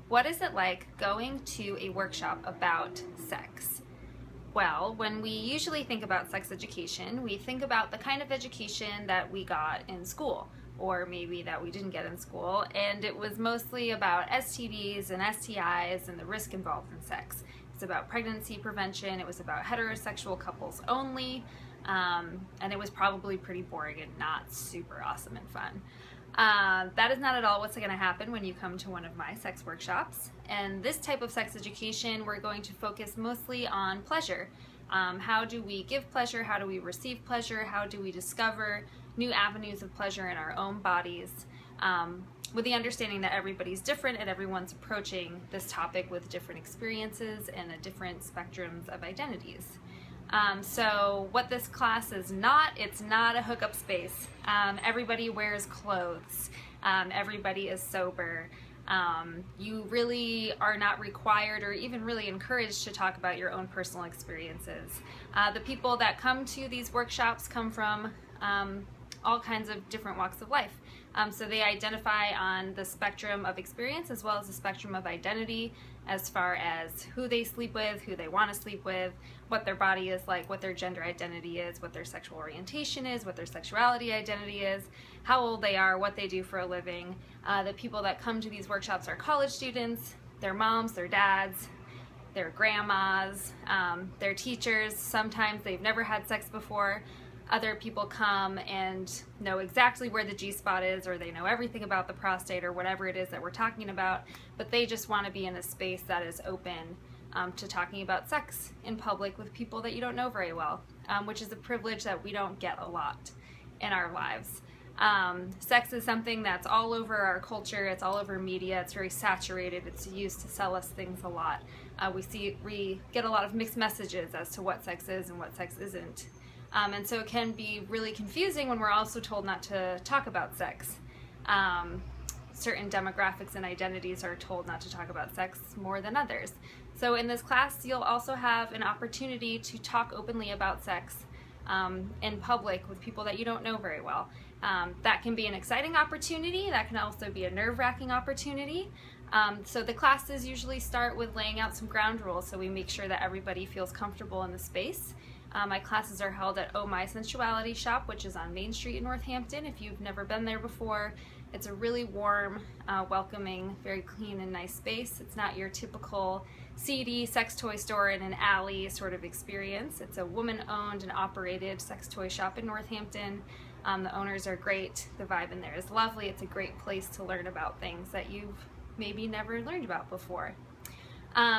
What is it like going to a workshop about sex? Well, when we usually think about sex education, we think about the kind of education that we got in school, or maybe that we didn't get in school, and it was mostly about STDs and STIs and the risk involved in sex. It's about pregnancy prevention, it was about heterosexual couples only, and it was probably pretty boring and not super awesome and fun. That is not at all what's going to happen when you come to one of my sex workshops. And this type of sex education, we're going to focus mostly on pleasure. How do we give pleasure? How do we receive pleasure? How do we discover new avenues of pleasure in our own bodies? With the understanding that everybody's different and everyone's approaching this topic with different experiences and a different spectrums of identities. So what this class is not, it's not a hookup space. Everybody wears clothes. Everybody is sober. You really are not required or even really encouraged to talk about your own personal experiences. The people that come to these workshops come from all kinds of different walks of life. So they identify on the spectrum of experience as well as the spectrum of identity, as far as who they sleep with, who they want to sleep with, what their body is like, what their gender identity is, what their sexual orientation is, what their sexuality identity is, how old they are, what they do for a living. The people that come to these workshops are college students, their moms, their dads, their grandmas, their teachers. Sometimes they've never had sex before. Other people come and know exactly where the G-spot is, or they know everything about the prostate, or whatever it is that we're talking about, but they just want to be in a space that is open to talking about sex in public with people that you don't know very well, which is a privilege that we don't get a lot in our lives. Sex is something that's all over our culture, it's all over media, it's very saturated, it's used to sell us things a lot. We get a lot of mixed messages as to what sex is and what sex isn't. And so it can be really confusing when we're also told not to talk about sex. Certain demographics and identities are told not to talk about sex more than others. So in this class, you'll also have an opportunity to talk openly about sex in public with people that you don't know very well. That can be an exciting opportunity. That can also be a nerve-wracking opportunity. So the classes usually start with laying out some ground rules so we make sure that everybody feels comfortable in the space. My classes are held at Oh My Sensuality Shop, which is on Main Street in Northampton. If you've never been there before, it's a really warm, welcoming, very clean and nice space. It's not your typical seedy sex toy store in an alley sort of experience. It's a woman-owned and operated sex toy shop in Northampton. The owners are great. The vibe in there is lovely. It's a great place to learn about things that you've maybe never learned about before.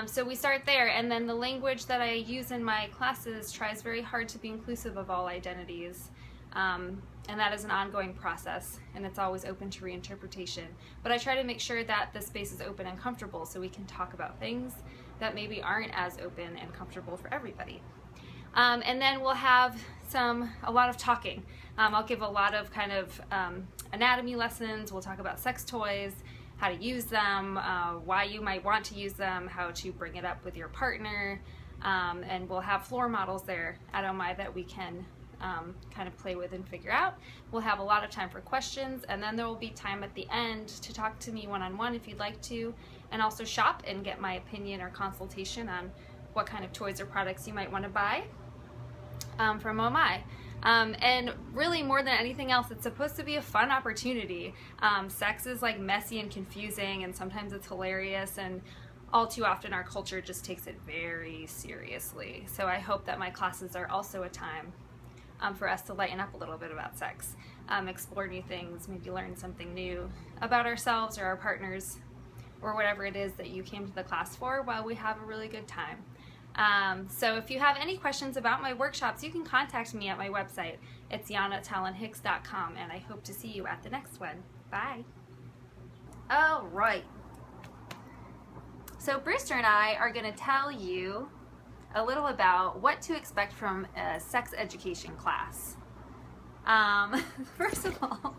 So we start there, and then the language that I use in my classes tries very hard to be inclusive of all identities, and that is an ongoing process, and it's always open to reinterpretation. But I try to make sure that the space is open and comfortable so we can talk about things that maybe aren't as open and comfortable for everybody. And then we'll have a lot of talking. I'll give a lot of kind of anatomy lessons. We'll talk about sex toys, how to use them, why you might want to use them, how to bring it up with your partner, and we'll have floor models there at Oh My that we can kind of play with and figure out. We'll have a lot of time for questions, and then there will be time at the end to talk to me one-on-one if you'd like to, and also shop and get my opinion or consultation on what kind of toys or products you might want to buy from Oh My. And really, more than anything else, it's supposed to be a fun opportunity. Sex is like messy and confusing, and sometimes it's hilarious, and all too often our culture just takes it very seriously. So I hope that my classes are also a time for us to lighten up a little bit about sex, explore new things, maybe learn something new about ourselves or our partners, or whatever it is that you came to the class for, while we have a really good time. So if you have any questions about my workshops, you can contact me at my website. It's yanatallonhicks.com, and I hope to see you at the next one. Bye. All right. So Brewster and I are going to tell you a little about what to expect from a sex education class. First of all,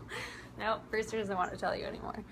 no, Brewster doesn't want to tell you anymore.